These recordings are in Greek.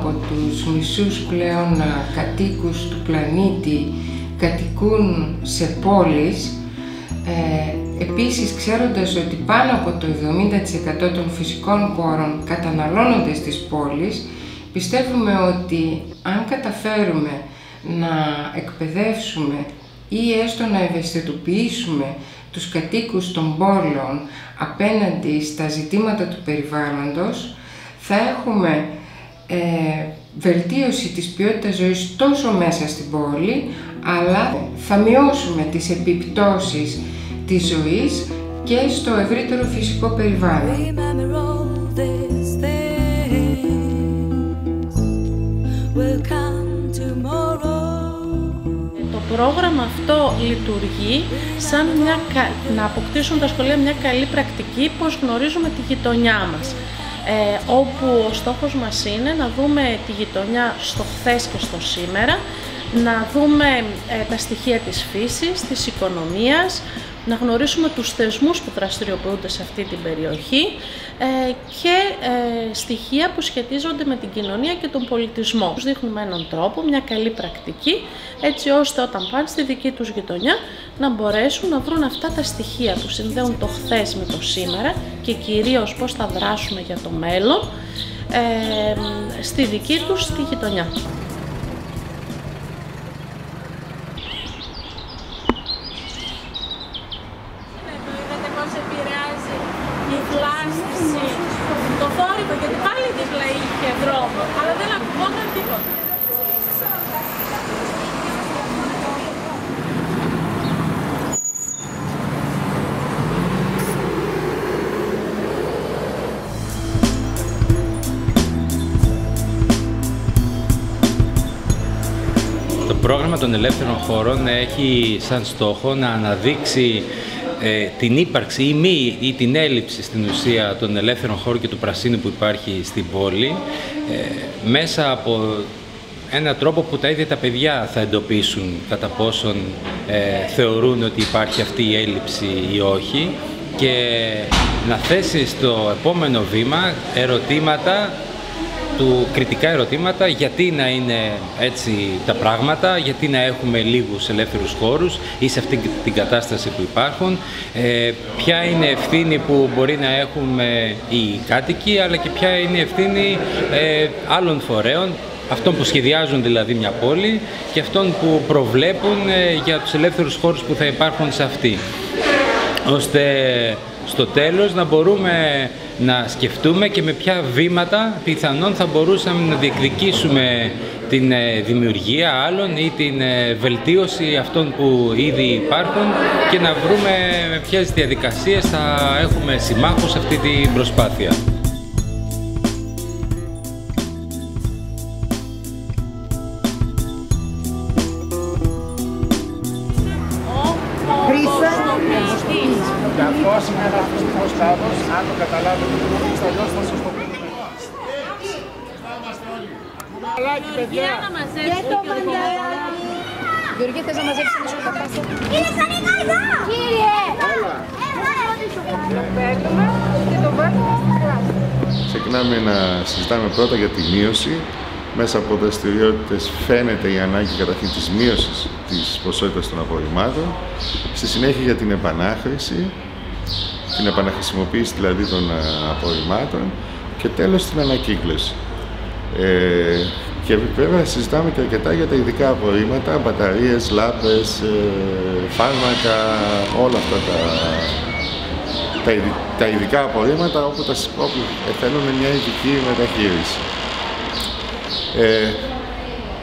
από τους μισούς πλέον κατοίκους του πλανήτη κατοικούν σε πόλεις, επίσης ξέροντας ότι πάνω από το 70% των φυσικών πόρων καταναλώνονται στις πόλεις, πιστεύουμε ότι αν καταφέρουμε να εκπαιδεύσουμε ή έστω να ευαισθητοποιήσουμε τους κατοίκους των πόλεων απέναντι στα ζητήματα του περιβάλλοντος, θα έχουμε βελτίωση της ποιότητας ζωής τόσο μέσα στην πόλη, αλλά θα μειώσουμε τις επιπτώσεις της ζωής και στο ευρύτερο φυσικό περιβάλλον. Το πρόγραμμα αυτό λειτουργεί σαν να αποκτήσουν τα σχολεία μια καλή πρακτική πώς γνωρίζουμε τη γειτονιά μας. Όπου ο στόχος μας είναι να δούμε τη γειτονιά στο χθες και στο σήμερα, να δούμε τα στοιχεία της φύσης, της οικονομίας, να γνωρίσουμε τους θεσμούς που δραστηριοποιούνται σε αυτή την περιοχή και στοιχεία που σχετίζονται με την κοινωνία και τον πολιτισμό. Τους δείχνουμε έναν τρόπο, μια καλή πρακτική, έτσι ώστε όταν πάνε στη δική τους γειτονιά να μπορέσουν να βρουν αυτά τα στοιχεία που συνδέουν το χθες με το σήμερα και κυρίως πώς θα δράσουμε για το μέλλον στη δική τους τη γειτονιά. Το θόρυβο, γιατί πάλι δίπλα είχε δρόμο, αλλά δεν ακουγόταν τίποτα. Το πρόγραμμα των ελεύθερων χώρων έχει σαν στόχο να αναδείξει την ύπαρξη ή μη ή την έλλειψη στην ουσία των ελεύθερων χώρων και του πρασίνου που υπάρχει στην πόλη μέσα από έναν τρόπο που τα ίδια τα παιδιά θα εντοπίσουν κατά πόσον θεωρούν ότι υπάρχει αυτή η έλλειψη ή όχι και να θέσει στο επόμενο βήμα ερωτήματα κριτικά ερωτήματα, γιατί να είναι έτσι τα πράγματα, γιατί να έχουμε λίγους ελεύθερους χώρους ή σε αυτή την κατάσταση που υπάρχουν, ποια είναι ευθύνη που μπορεί να έχουμε οι κάτοικοι, αλλά και ποια είναι η ευθύνη άλλων φορέων, αυτών που σχεδιάζουν δηλαδή μια πόλη και αυτών που προβλέπουν για τους ελεύθερους χώρους που θα υπάρχουν σε αυτή, ώστε στο τέλος να μπορούμε να σκεφτούμε και με ποια βήματα πιθανόν θα μπορούσαμε να διεκδικήσουμε την δημιουργία άλλων ή την βελτίωση αυτών που ήδη υπάρχουν και να βρούμε με ποιες διαδικασίες θα έχουμε συμμάχους σε αυτή την προσπάθεια. Καθώς είναι ένα ακουστικός κλάδος, αν το καταλάβετε το δείξω, αλλιώς θα σας το πούμε. Μαλάκι, παιδιά! Και το μανταλάκι! Γιώργη, θες να μαζέψεις ένα σκοταπάστα? Είναι κανένα εδώ! Κύριε! Το παίρνουμε και το βάζουμε στην κλάση. Ξεκινάμε να συζητάμε πρώτα για τη μείωση. Μέσα από δραστηριότητες φαίνεται η ανάγκη καταρχήν της μείωσης της ποσότητας των απορριμμάτων. Στη συνέχεια για την επανάχρηση, την επαναχρησιμοποίηση δηλαδή των απορριμμάτων και τέλος την ανακύκλωση. Και βέβαια συζητάμε και αρκετά για τα ειδικά απορρίμματα, μπαταρίες, λάμπες, φάρμακα, όλα αυτά τα ειδικά απορρίμματα όπου θέλουν μια ειδική μεταχείριση.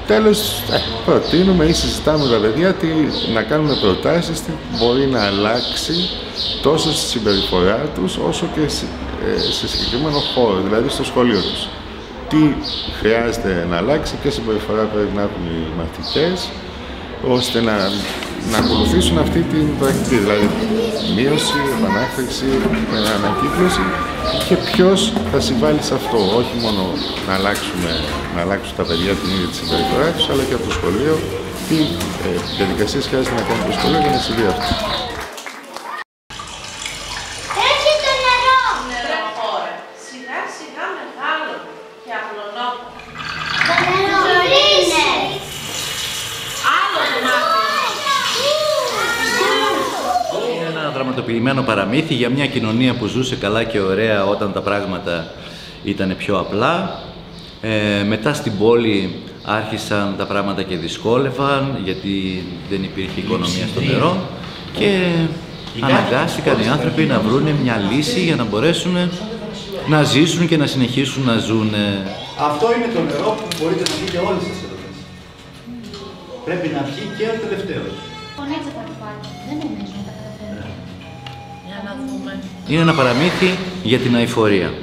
Τέλος, προτείνουμε ή συζητάμε με τα παιδιά να κάνουμε προτάσεις τι μπορεί να αλλάξει τόσο στη συμπεριφορά τους όσο και σε συγκεκριμένο χώρο, δηλαδή στο σχολείο τους. Τι χρειάζεται να αλλάξει, ποια συμπεριφορά πρέπει να έχουν οι μαθητές, ώστε να ακολουθήσουν αυτή την πρακτική, δηλαδή μείωση, επανάχρηση, ανακύκλωση και ποιος θα συμβάλλει σε αυτό, όχι μόνο να αλλάξουν τα παιδιά την ίδια τη συμπεριφορά τους, αλλά και από το σχολείο, τι διαδικασίες χρειάζεται να κάνει το σχολείο για να συμβεί αυτό. Έχει το νερό! Νερό χώρα. Σιγά σιγά μεγάλο και απλωνόταν. δραματοποιημένο παραμύθι για μια κοινωνία που ζούσε καλά και ωραία όταν τα πράγματα ήταν πιο απλά. Μετά στην πόλη άρχισαν τα πράγματα και δυσκόλευαν, γιατί δεν υπήρχε οικονομία στο νερό και αναγκάστηκαν οι άνθρωποι να βρουν μια λύση για να μπορέσουν να ζήσουν και να συνεχίσουν να ζουν. Αυτό είναι το νερό που μπορείτε να πείτε όλοι σας εδώ μέσα. Πρέπει να πιει και ο τελευταίος. Είναι ένα παραμύθι για την αειφορία.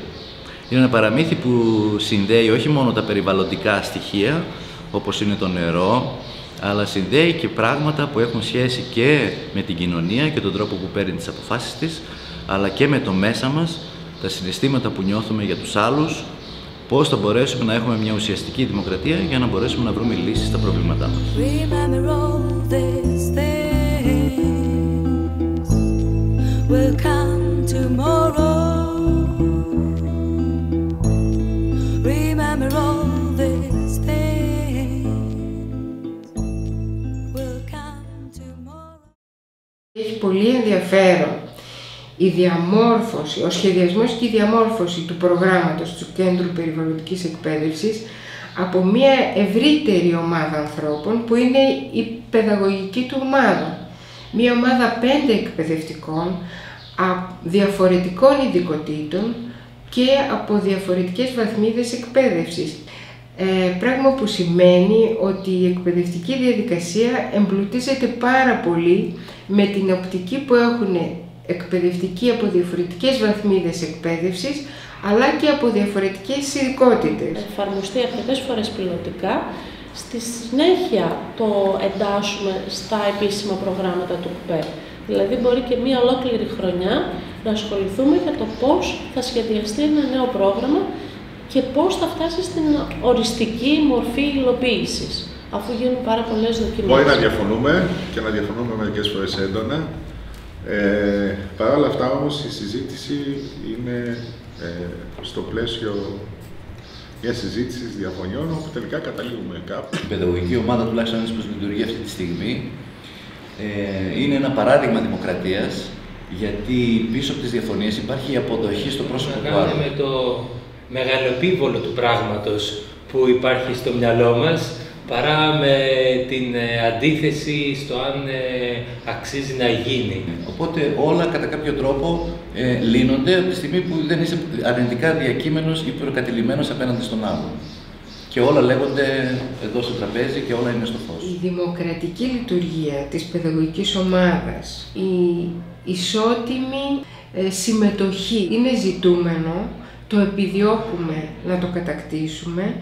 Είναι ένα παραμύθι που συνδέει όχι μόνο τα περιβαλλοντικά στοιχεία, όπως είναι το νερό, αλλά συνδέει και πράγματα που έχουν σχέση και με την κοινωνία και τον τρόπο που παίρνει τις αποφάσεις της, αλλά και με το μέσα μας, τα συναισθήματα που νιώθουμε για τους άλλους, πώς θα μπορέσουμε να έχουμε μια ουσιαστική δημοκρατία για να μπορέσουμε να βρούμε λύσεις στα προβλήματά μας. Έχει πολύ ενδιαφέρον η διαμόρφωση, ο σχεδιασμός και η διαμόρφωση του προγράμματος του Κέντρου Περιβαλλοντικής Εκπαίδευσης από μια ευρύτερη ομάδα ανθρώπων που είναι η παιδαγωγική του ομάδα. Μια ομάδα 5 εκπαιδευτικών διαφορετικών ειδικοτήτων και από διαφορετικές βαθμίδες εκπαίδευσης. Πράγμα που σημαίνει ότι η εκπαιδευτική διαδικασία εμπλουτίζεται πάρα πολύ με την οπτική που έχουν εκπαιδευτικοί από διαφορετικές βαθμίδες εκπαίδευσης, αλλά και από διαφορετικές ειδικότητες. Εφαρμοστεί αρκετές φορές πιλωτικά. Στη συνέχεια το εντάσσουμε στα επίσημα προγράμματα του ΚΠΕ. Δηλαδή μπορεί και μία ολόκληρη χρονιά να ασχοληθούμε για το πώς θα σχεδιαστεί ένα νέο πρόγραμμα και πώς θα φτάσει στην οριστική μορφή υλοποίησης, αφού γίνουν πάρα πολλές δοκιμές. Μπορεί να διαφωνούμε και να διαφωνούμε μερικές φορές έντονα. Παρ' όλα αυτά όμως η συζήτηση είναι στο πλαίσιο μια συζήτηση διαφωνιών, όπου τελικά καταλήγουμε κάπου. Η παιδαγωγική ομάδα, τουλάχιστον έτσι όπως λειτουργεί αυτή τη στιγμή, είναι ένα παράδειγμα δημοκρατίας, γιατί πίσω από τις διαφωνίες υπάρχει η αποδοχή στο πρόσωπο του άλλου. Με το μεγαλοεπίβολο του πράγματος που υπάρχει στο μυαλό μας, παρά με την αντίθεση στο αν αξίζει να γίνει. Οπότε όλα κατά κάποιο τρόπο λύνονται από τη στιγμή που δεν είσαι αρνητικά διακείμενος ή προκατηλημένος απέναντι στον άλλον. Και όλα λέγονται εδώ στο τραπέζι και όλα είναι στο φως. Η δημοκρατική λειτουργία της παιδαγωγικής ομάδας, η ισότιμη συμμετοχή είναι ζητούμενο, το επιδιώκουμε να το κατακτήσουμε,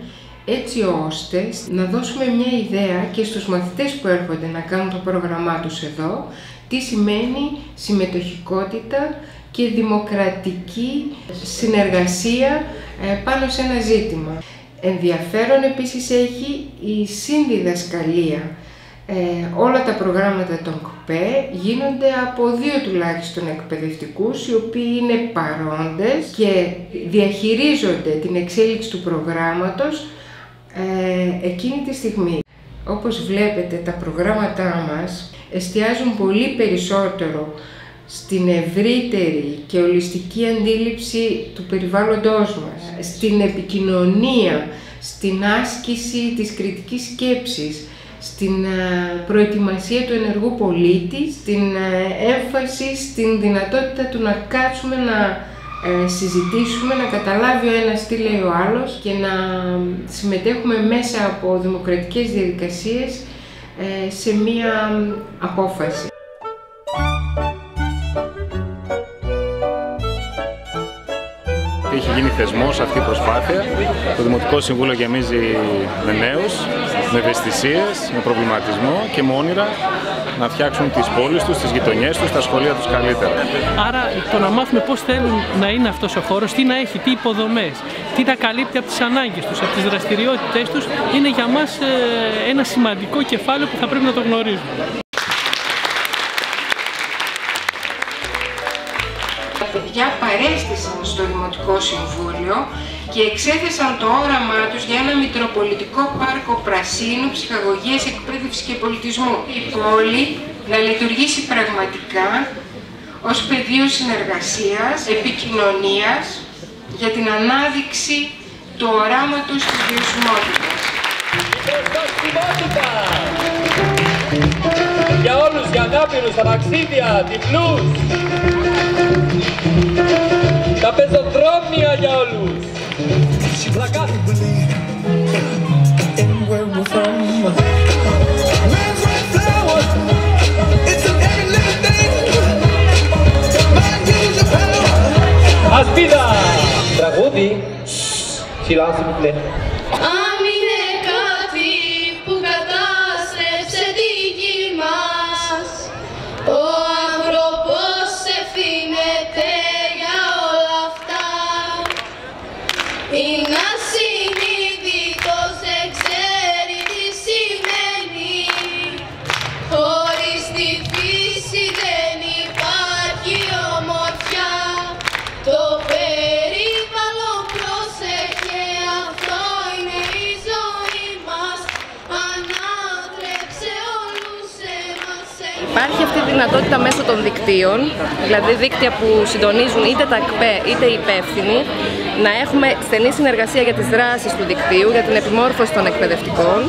έτσι ώστε να δώσουμε μια ιδέα και στους μαθητές που έρχονται να κάνουν το πρόγραμμά τους εδώ, τι σημαίνει συμμετοχικότητα και δημοκρατική συνεργασία πάνω σε ένα ζήτημα. Ενδιαφέρον επίσης έχει η συνδιδασκαλία. Όλα τα προγράμματα των ΚΠΕ γίνονται από 2 τουλάχιστον εκπαιδευτικούς, οι οποίοι είναι παρόντες και διαχειρίζονται την εξέλιξη του προγράμματος εκείνη τη στιγμή. Όπως βλέπετε, τα προγράμματά μας εστιάζουν πολύ περισσότερο στην ευρύτερη και ολιστική αντίληψη του περιβάλλοντός μας, στην επικοινωνία, στην άσκηση της κριτικής σκέψης, στην προετοιμασία του ενεργού πολίτη, στην έμφαση στην δυνατότητα του να κάτσουμε να συζητήσουμε, να καταλάβει ο ένας τι λέει ο άλλος και να συμμετέχουμε μέσα από δημοκρατικές διαδικασίες σε μία απόφαση. Έχει γίνει θεσμός αυτή η προσπάθεια. Το Δημοτικό Συμβούλιο γεμίζει με νέους, με ευαισθησίες, με προβληματισμό και με όνειρα να φτιάξουν τις πόλεις τους, τις γειτονιές τους, τα σχολεία τους καλύτερα. Άρα το να μάθουμε πώς θέλουν να είναι αυτός ο χώρος, τι να έχει, τι υποδομές, τι να καλύπτει από τις ανάγκες τους, από τις δραστηριότητες τους, είναι για μας ένα σημαντικό κεφάλαιο που θα πρέπει να το γνωρίζουμε. Τα παιδιά παρέστησαν στο Δημοτικό Συμβούλιο και εξέθεσαν το όραμά τους για ένα μητροπολιτικό πάρκο πρασίνου, ψυχαγωγίας, εκπαίδευσης και πολιτισμού. Η πόλη να λειτουργήσει πραγματικά ως πεδίο συνεργασίας, επικοινωνίας για την ανάδειξη του οράματος της βιωσιμότητας. Για όλους, για ανάπηρους, τα ταξίδια, τυφλούς, τα πεζοδρόμια για όλους. Ασπίδα! Τραγούδι! Silence, s'il vous plaît. Αν είναι κάτι που κατάστρεψε τη γη μας, ο άνθρωπος ευθύνεται για όλα αυτά. Είναι ασυνείδητος, δεν ξέρει τι σημαίνει. Χωρίς τη φύση δεν υπάρχει ομορφιά. Το περιβάλλον πρόσεχε, αυτό είναι η ζωή μας. Ανάτρεψε όλους εμάς. Υπάρχει αυτή η δυνατότητα μέσω των δικτύων, δηλαδή δίκτυα που συντονίζουν είτε τα ΚΠΕ είτε οι υπεύθυνοι, να έχουμε στενή συνεργασία για τις δράσεις του δικτύου, για την επιμόρφωση των εκπαιδευτικών,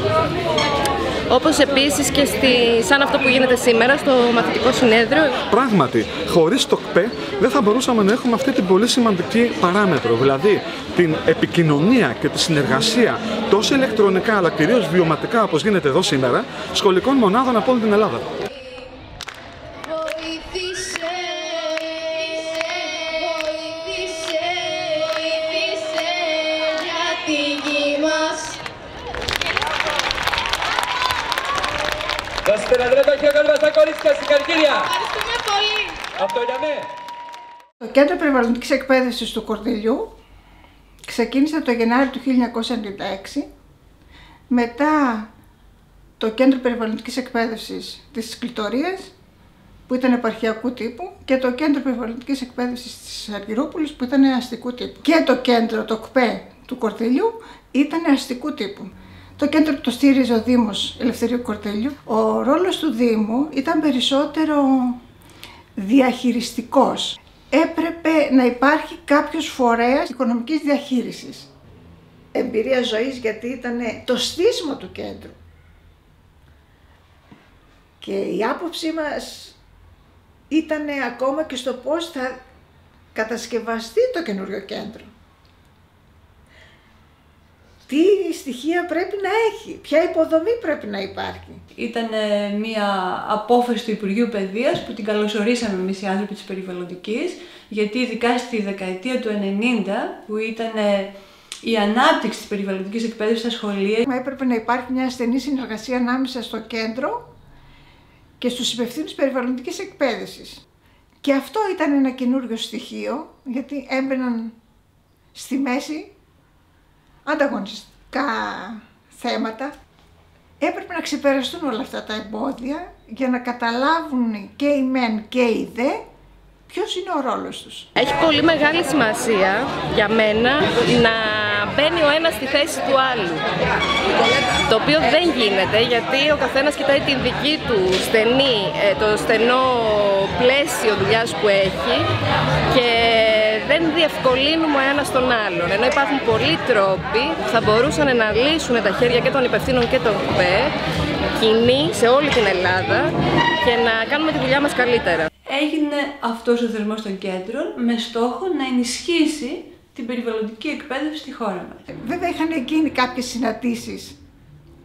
όπως επίσης και σαν αυτό που γίνεται σήμερα στο μαθητικό συνέδριο. Πράγματι, χωρίς το ΚΠΕ δεν θα μπορούσαμε να έχουμε αυτή την πολύ σημαντική παράμετρο, δηλαδή την επικοινωνία και τη συνεργασία τόσο ηλεκτρονικά αλλά κυρίως βιωματικά όπως γίνεται εδώ σήμερα, σχολικών μονάδων από όλη την Ελλάδα. Δώστε ένα δυνατό χειροκρότημα στα κορίτσια, συγχαρητήρια! Ευχαριστούμε πολύ! Αυτό για μέ! Το Κέντρο Περιβαλλοντικής Εκπαίδευσης του Κορδελιού ξεκίνησε το Γενάρη του 1996. Μετά το Κέντρο Περιβαλλοντικής Εκπαίδευσης της Κλητορίας, που ήταν επαρχιακού τύπου, και το Κέντρο Περιβαλλοντικής Εκπαίδευσης της Αργυρούπολης, που ήταν αστικού τύπου. Και το κέντρο, το ΚΠΕ του Κορδελιού, ήταν αστικού τύπου. Το κέντρο το στήριζε ο Δήμος Ελευθερίου Κορδελιού. Ο ρόλος του Δήμου ήταν περισσότερο διαχειριστικός. Έπρεπε να υπάρχει κάποιος φορέας οικονομικής διαχείρισης. Εμπειρία ζωής, γιατί ήταν το στήσιμο του κέντρου. Και η άποψή μας ήταν ακόμα και στο πώς θα κατασκευαστεί το καινούριο κέντρο. Τι στοιχεία πρέπει να έχει, ποια υποδομή πρέπει να υπάρχει. Ήταν μια απόφαση του Υπουργείου Παιδείας που την καλωσορίσαμε εμείς οι άνθρωποι της περιβαλλοντικής, γιατί ειδικά στη δεκαετία του 90, που ήταν η ανάπτυξη της περιβαλλοντικής εκπαίδευσης στα σχολεία. Έπρεπε να υπάρχει μια στενή συνεργασία ανάμεσα στο κέντρο και στους υπευθύνους περιβαλλοντικής εκπαίδευσης. Και αυτό ήταν ένα καινούριο στοιχείο, γιατί έμπαιναν στη μέση ανταγωνιστικά θέματα. Έπρεπε να ξεπεραστούν όλα αυτά τα εμπόδια για να καταλάβουν και οι μεν και οι δε ποιος είναι ο ρόλος τους. Έχει πολύ μεγάλη σημασία για μένα να μπαίνει ο ένας στη θέση του άλλου, το οποίο δεν γίνεται, γιατί ο καθένας κοιτάει την δική του το στενό πλαίσιο δουλειάς που έχει και δεν διευκολύνουμε ο ένας τον άλλον. Ενώ υπάρχουν πολλοί τρόποι που θα μπορούσαν να λύσουν τα χέρια και των υπευθύνων και των ΚΠΕ κοινή σε όλη την Ελλάδα και να κάνουμε τη δουλειά μας καλύτερα. Έγινε αυτός ο θεσμός των κέντρων με στόχο να ενισχύσει την περιβαλλοντική εκπαίδευση στη χώρα μας. Βέβαια είχαν γίνει κάποιες συναντήσεις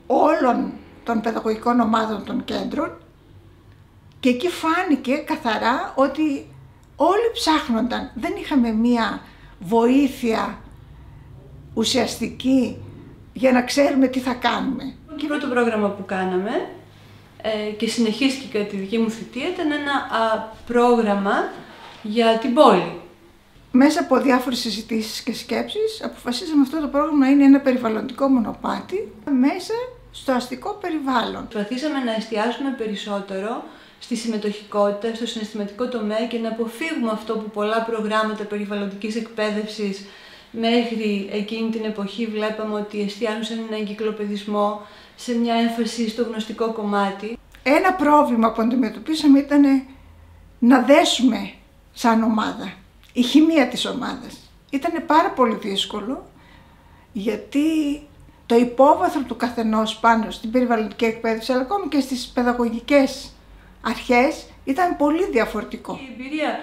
όλων των παιδαγωγικών ομάδων των κέντρων και εκεί φάνηκε καθαρά ότι όλοι ψάχνονταν. Δεν είχαμε μία βοήθεια ουσιαστική για να ξέρουμε τι θα κάνουμε. Το πρώτο πρόγραμμα που κάναμε και συνεχίστηκε κατά τη δική μου θητεία ήταν ένα πρόγραμμα για την πόλη. Μέσα από διάφορες συζητήσεις και σκέψεις αποφασίσαμε αυτό το πρόγραμμα να είναι ένα περιβαλλοντικό μονοπάτι μέσα στο αστικό περιβάλλον. Προσπαθήσαμε να εστιάσουμε περισσότερο στη συμμετοχικότητα, στο συναισθηματικό τομέα και να αποφύγουμε αυτό που πολλά προγράμματα περιβαλλοντικής εκπαίδευσης μέχρι εκείνη την εποχή βλέπαμε ότι εστιάζουν σε έναν εγκυκλοπαιδισμό, σε μια έμφαση στο γνωστικό κομμάτι. Ένα πρόβλημα που αντιμετωπίσαμε ήταν να δέσουμε σαν ομάδα, η χημεία της ομάδας. Ήταν πάρα πολύ δύσκολο, γιατί το υπόβαθρο του καθενός πάνω στην περιβαλλοντική εκπαίδευση, αλλά ακόμη και στις παιδαγωγικές αρχές, ήταν πολύ διαφορετικό. Η εμπειρία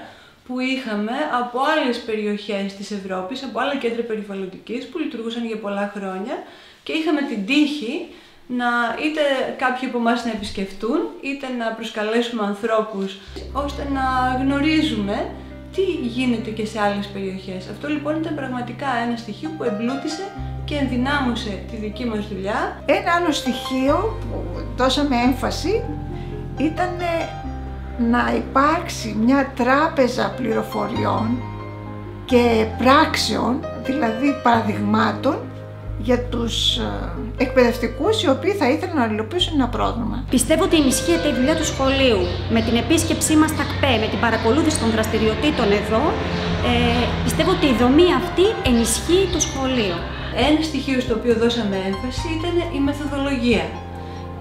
που είχαμε από άλλες περιοχές της Ευρώπης, από άλλα κέντρα περιβαλλοντικής που λειτουργούσαν για πολλά χρόνια, και είχαμε την τύχη να είτε κάποιοι από εμάς να επισκεφτούν, είτε να προσκαλέσουμε ανθρώπους, ώστε να γνωρίζουμε τι γίνεται και σε άλλες περιοχές. Αυτό λοιπόν ήταν πραγματικά ένα στοιχείο που εμπλούτησε και ενδυνάμωσε τη δική μας δουλειά. Ένα άλλο στοιχείο που δώσαμε έμφαση ήταν να υπάρξει μια τράπεζα πληροφοριών και πράξεων, δηλαδή παραδειγμάτων, για τους εκπαιδευτικούς οι οποίοι θα ήθελαν να υλοποιήσουν ένα πρόγραμμα. Πιστεύω ότι ενισχύεται η δουλειά του σχολείου με την επίσκεψή μας στα ΚΠΕ, με την παρακολούθηση των δραστηριοτήτων εδώ. Πιστεύω ότι η δομή αυτή ενισχύει το σχολείο. Ένα στοιχείο στο οποίο δώσαμε έμφαση ήταν η μεθοδολογία.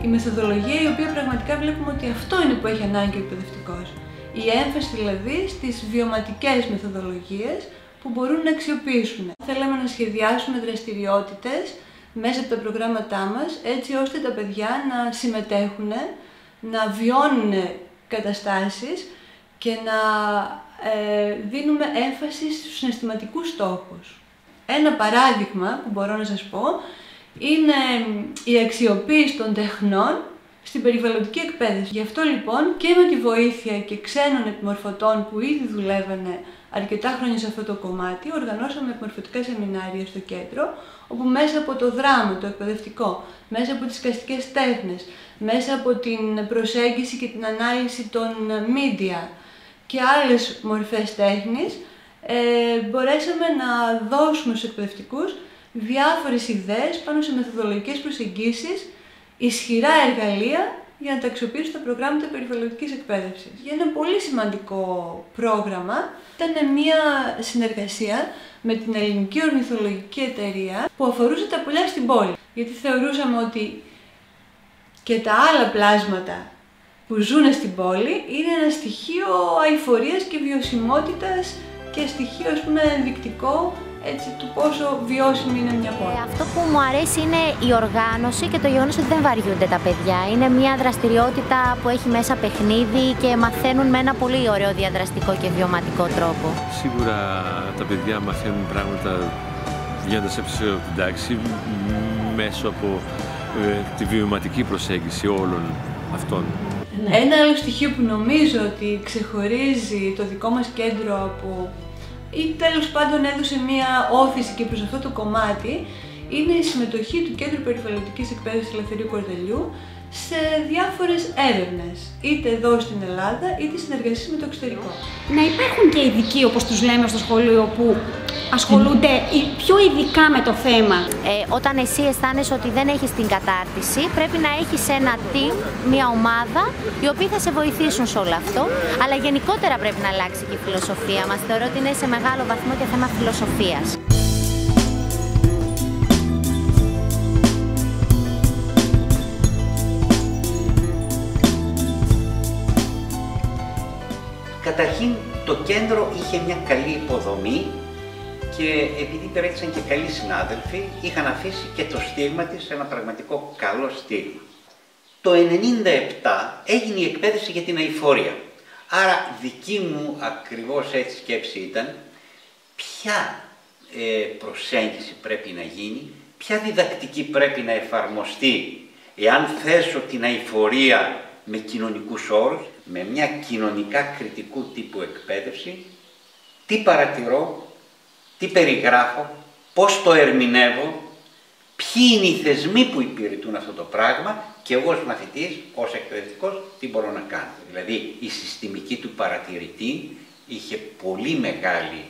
Η μεθοδολογία, η οποία πραγματικά βλέπουμε ότι αυτό είναι που έχει ανάγκη ο εκπαιδευτικός. Η έμφαση δηλαδή στις βιωματικές μεθοδολογίες που μπορούν να αξιοποιήσουν. Θέλαμε να σχεδιάσουμε δραστηριότητες μέσα από τα προγράμματά μας, έτσι ώστε τα παιδιά να συμμετέχουν, να βιώνουν καταστάσεις και να δίνουμε έμφαση στους συναισθηματικούς στόχους. Ένα παράδειγμα που μπορώ να σας πω είναι η αξιοποίηση των τεχνών στην περιβαλλοντική εκπαίδευση. Γι' αυτό λοιπόν και με τη βοήθεια και ξένων επιμορφωτών που ήδη δουλεύανε αρκετά χρόνια σε αυτό το κομμάτι, οργανώσαμε επιμορφωτικά σεμινάρια στο κέντρο, όπου μέσα από το δράμα, το εκπαιδευτικό, μέσα από τις εικαστικές τέχνες, μέσα από την προσέγγιση και την ανάλυση των media και άλλες μορφές τέχνης, μπορέσαμε να δώσουμε στους εκπαιδευτικούς διάφορες ιδέες πάνω σε μεθοδολογικές προσεγγίσεις, ισχυρά εργαλεία για να τα αξιοποιήσουν τα προγράμματα περιβαλλοντικής εκπαίδευσης. Για ένα πολύ σημαντικό πρόγραμμα ήταν μια συνεργασία με την Ελληνική Ορνηθολογική Εταιρεία που αφορούσε τα πουλιά στην πόλη. Γιατί θεωρούσαμε ότι και τα άλλα πλάσματα που ζουν στην πόλη είναι ένα στοιχείο αειφορίας και βιωσιμότητας και στοιχείο, ας πούμε, ενδεικτικό έτσι, του πόσο βιώσιμη είναι μια πόλη. Αυτό που μου αρέσει είναι η οργάνωση και το γεγονός ότι δεν βαριούνται τα παιδιά. Είναι μια δραστηριότητα που έχει μέσα παιχνίδι και μαθαίνουν με ένα πολύ ωραίο διαδραστικό και βιωματικό τρόπο. Σίγουρα τα παιδιά μαθαίνουν πράγματα βγαίνοντας έξω από την τάξη μέσω από τη βιωματική προσέγγιση όλων αυτών. Ένα άλλο στοιχείο που νομίζω ότι ξεχωρίζει το δικό μας κέντρο από ή τέλος πάντων έδωσε μία όθηση και προς αυτό το κομμάτι είναι η συμμετοχή του Κέντρου Περιβαλλοντικής Εκπαίδευσης Ελευθερίου Κορδελιού σε διάφορες έρευνες, είτε εδώ στην Ελλάδα, είτε συνεργασίες με το εξωτερικό. Να υπάρχουν και ειδικοί, όπως τους λέμε στο σχολείο, που ασχολούνται πιο ειδικά με το θέμα. Όταν εσύ αισθάνεσαι ότι δεν έχεις την κατάρτιση, πρέπει να έχεις ένα team, μια ομάδα, οι οποίοι θα σε βοηθήσουν σε όλο αυτό. Αλλά γενικότερα πρέπει να αλλάξει και η φιλοσοφία μας. Θεωρώ ότι είναι σε μεγάλο βαθμό και θέμα φιλοσοφίας. Καταρχήν, το κέντρο είχε μια καλή υποδομή και επειδή υπηρέτησαν και καλοί συνάδελφοι, είχαν αφήσει και το στίγμα της ένα πραγματικό καλό στίγμα. Το 1997 έγινε η εκπαίδευση για την αειφορία. Άρα δική μου ακριβώς έτσι σκέψη ήταν ποια προσέγγιση πρέπει να γίνει, ποια διδακτική πρέπει να εφαρμοστεί εάν θέσω την αειφορία με κοινωνικούς όρους, με μια κοινωνικά κριτικού τύπου εκπαίδευση, τι παρατηρώ, τι περιγράφω, πώς το ερμηνεύω, ποιοι είναι οι θεσμοί που υπηρετούν αυτό το πράγμα και εγώ ως μαθητής, ως εκπαιδευτικός, τι μπορώ να κάνω. Δηλαδή η συστημική του παρατηρητή είχε πολύ μεγάλη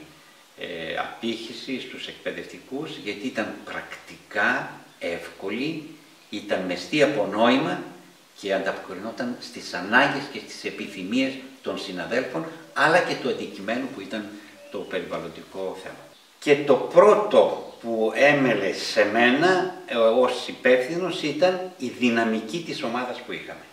απήχηση στους εκπαιδευτικούς γιατί ήταν πρακτικά εύκολη, ήταν μεστή από νόημα και ανταποκρινόταν στις ανάγκες και στις επιθυμίες των συναδέλφων, αλλά και του αντικειμένου που ήταν το περιβαλλοντικό θέμα. Και το πρώτο που έμελε σε μένα ως υπεύθυνος ήταν η δυναμική της ομάδας που είχαμε.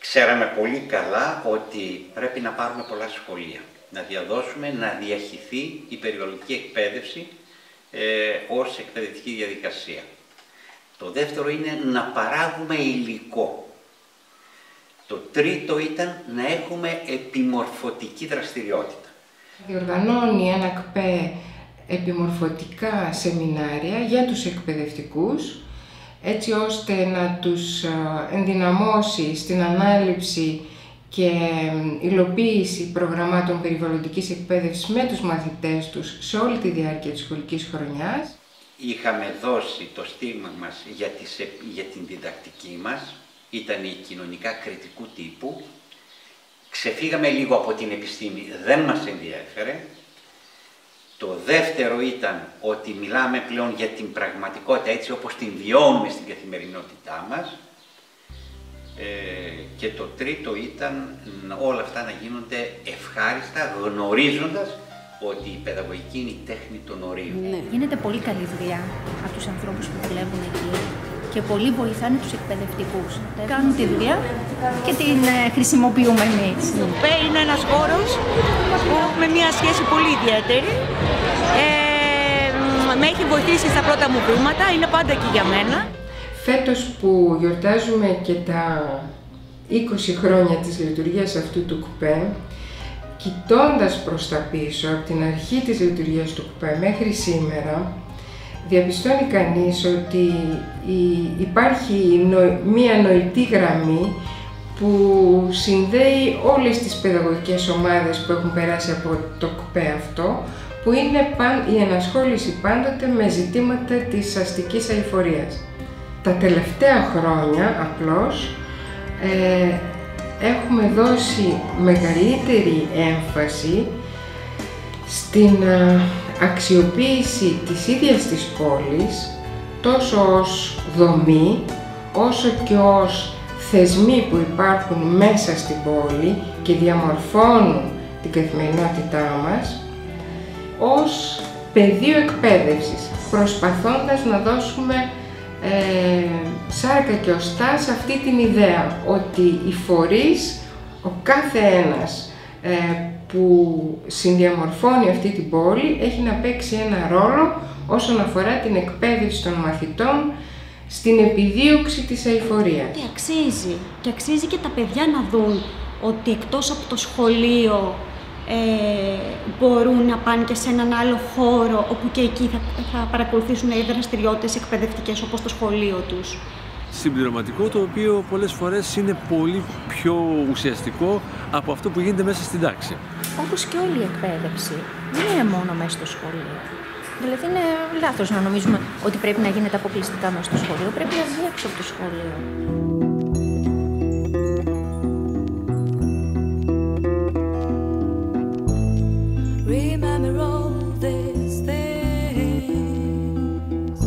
Ξέραμε πολύ καλά ότι πρέπει να πάρουμε πολλά σχολεία, να διαδώσουμε, να διαχυθεί η περιβαλλοντική εκπαίδευση ως εκπαιδευτική διαδικασία. Το δεύτερο είναι να παράγουμε υλικό. Το τρίτο ήταν να έχουμε επιμορφωτική δραστηριότητα. Διοργανώνει ένα ΚΠΕ επιμορφωτικά σεμινάρια για τους εκπαιδευτικούς, έτσι ώστε να τους ενδυναμώσει στην ανάληψη και υλοποίηση προγραμμάτων περιβαλλοντικής εκπαίδευσης με τους μαθητές τους σε όλη τη διάρκεια της σχολικής χρονιάς. Είχαμε δώσει το στίγμα μας για την διδακτική μας, ήταν η κοινωνικά κριτικού τύπου. Ξεφύγαμε λίγο από την επιστήμη, δεν μας ενδιέφερε. Το δεύτερο ήταν ότι μιλάμε πλέον για την πραγματικότητα έτσι όπως την βιώνουμε στην καθημερινότητά μας. Και το τρίτο ήταν όλα αυτά να γίνονται ευχάριστα, γνωρίζοντας ότι η παιδαγωγική είναι η τέχνη των ορίων. Ναι. Γίνεται πολύ καλή δουλειά από τους ανθρώπους που δουλεύουν εκεί και πολλοί βοηθάνε τους εκπαιδευτικούς. Κάνουν τη δουλειά και την χρησιμοποιούμε εμείς. Το ΚΠΕ είναι ένας χώρος που έχουμε μια σχέση πολύ ιδιαίτερη. Με έχει βοηθήσει στα πρώτα μου βήματα, είναι πάντα εκεί για μένα. Φέτος που γιορτάζουμε και τα 20 χρόνια της λειτουργίας αυτού του ΚΠΕ, κοιτώντας προς τα πίσω, από την αρχή της λειτουργίας του ΚΠΕ μέχρι σήμερα, διαπιστώνει κανείς ότι υπάρχει μία νοητή γραμμή που συνδέει όλες τις παιδαγωγικές ομάδες που έχουν περάσει από το ΚΠΕ αυτό, που είναι η ενασχόληση πάντοτε με ζητήματα της αστικής αειφορίας. Τα τελευταία χρόνια απλώς έχουμε δώσει μεγαλύτερη έμφαση στην αξιοποίηση της ίδιας της πόλης, τόσο ως δομή, όσο και ως θεσμοί που υπάρχουν μέσα στην πόλη και διαμορφώνουν την καθημερινότητά μας, ως πεδίο εκπαίδευσης, προσπαθώντας να δώσουμε σάρκα και οστά σε αυτή την ιδέα ότι οι φορείς, ο κάθε ένας που συνδιαμορφώνει αυτή την πόλη έχει να παίξει ένα ρόλο όσον αφορά την εκπαίδευση των μαθητών στην επιδίωξη της αειφορίας. Και αξίζει και τα παιδιά να δουν ότι εκτός από το σχολείο μπορούν να πάνε και σε έναν άλλο χώρο όπου και εκεί θα παρακολουθήσουν δραστηριότητες εκπαιδευτικές όπως το σχολείο τους. Συμπληρωματικό, το οποίο πολλές φορές είναι πολύ πιο ουσιαστικό από αυτό που γίνεται μέσα στην τάξη. Όπως και όλη η εκπαίδευση, δεν είναι μόνο μέσα στο σχολείο. Δηλαδή είναι λάθος να νομίζουμε ότι πρέπει να γίνεται αποκλειστικά μέσα στο σχολείο, πρέπει να βγει έξω από το σχολείο. Remember all these things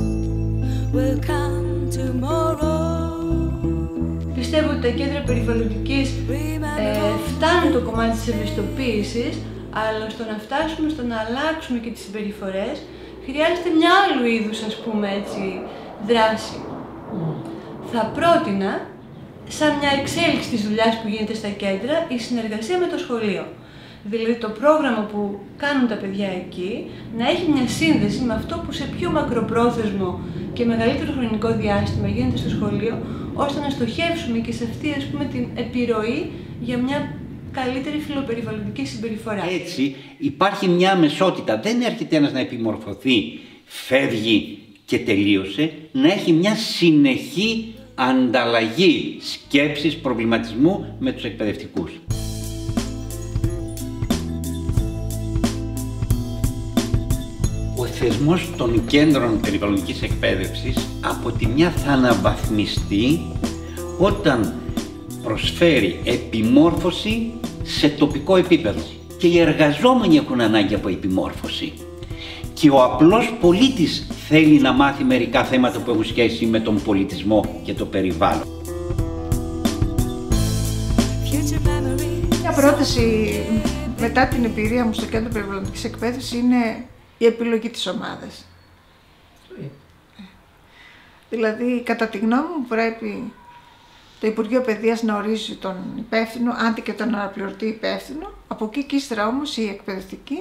will come tomorrow. Πιστεύω ότι τα κέντρα περιβαλλοντικής φτάνουν το κομμάτι της ευαισθητοποίησης, αλλά στο να φτάσουμε στο να αλλάξουμε και τις συμπεριφορές χρειάζεται μια άλλου είδους, ας πούμε έτσι, δράση. Θα πρότεινα, σαν μια εξέλιξη της δουλειάς που γίνεται στα κέντρα, η συνεργασία με το σχολείο. Δηλαδή το πρόγραμμα που κάνουν τα παιδιά εκεί να έχει μια σύνδεση με αυτό που σε πιο μακροπρόθεσμο και μεγαλύτερο χρονικό διάστημα γίνεται στο σχολείο, ώστε να στοχεύσουμε και σε αυτή, ας πούμε, την επιρροή για μια καλύτερη φιλοπεριβαλλοντική συμπεριφορά. Έτσι υπάρχει μια αμεσότητα. Δεν έρχεται ένας να επιμορφωθεί, φεύγει και τελείωσε, να έχει μια συνεχή ανταλλαγή σκέψης, προβληματισμού με τους εκπαιδευτικούς. Ο θεσμός των κέντρων περιβαλλοντικής εκπαίδευσης από τη μια θα αναβαθμιστεί όταν προσφέρει επιμόρφωση σε τοπικό επίπεδο. Και οι εργαζόμενοι έχουν ανάγκη από επιμόρφωση. Και ο απλός πολίτης θέλει να μάθει μερικά θέματα που έχουν σχέση με τον πολιτισμό και το περιβάλλον. Μια πρόταση μετά την εμπειρία μου στο Κέντρο Περιβαλλοντικής Εκπαίδευσης είναι η επιλογή της ομάδας. Δηλαδή, κατά τη γνώμη μου, πρέπει το Υπουργείο Παιδείας να ορίζει τον υπεύθυνο, άντε και τον αναπληρωτή υπεύθυνο. Από εκεί και ύστερα όμως οι εκπαιδευτικοί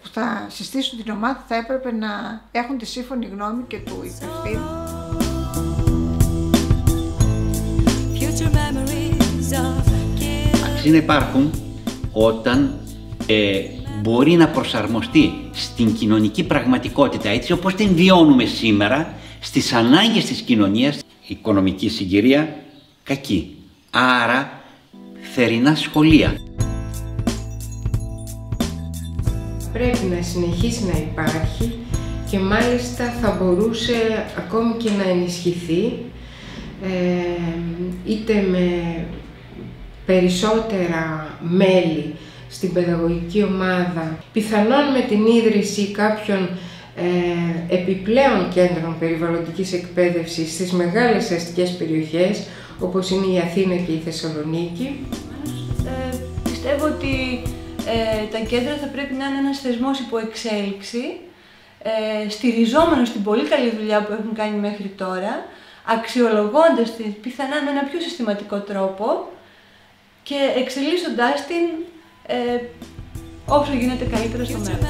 που θα συστήσουν την ομάδα θα έπρεπε να έχουν τη σύμφωνη γνώμη και του υπευθύνου. Αξίζει να υπάρχουν όταν μπορεί να προσαρμοστεί στην κοινωνική πραγματικότητα έτσι όπως την βιώνουμε σήμερα, στις ανάγκες της κοινωνίας. Η οικονομική συγκυρία κακή, άρα θερινά σχολεία. Πρέπει να συνεχίσει να υπάρχει και μάλιστα θα μπορούσε ακόμη και να ενισχυθεί είτε με περισσότερα μέλη στην παιδαγωγική ομάδα, πιθανόν με την ίδρυση κάποιων επιπλέον κέντρων περιβαλλοντικής εκπαίδευσης στις μεγάλες αστικές περιοχές όπως είναι η Αθήνα και η Θεσσαλονίκη. Πιστεύω ότι τα κέντρα θα πρέπει να είναι ένας θεσμός υπό εξέλιξη, στηριζόμενος στην πολύ καλή δουλειά που έχουν κάνει μέχρι τώρα, αξιολογώντας την πιθανά με ένα πιο συστηματικό τρόπο και εξελίσσοντάς την όσο γίνεται καλύτερα στο μέλλον.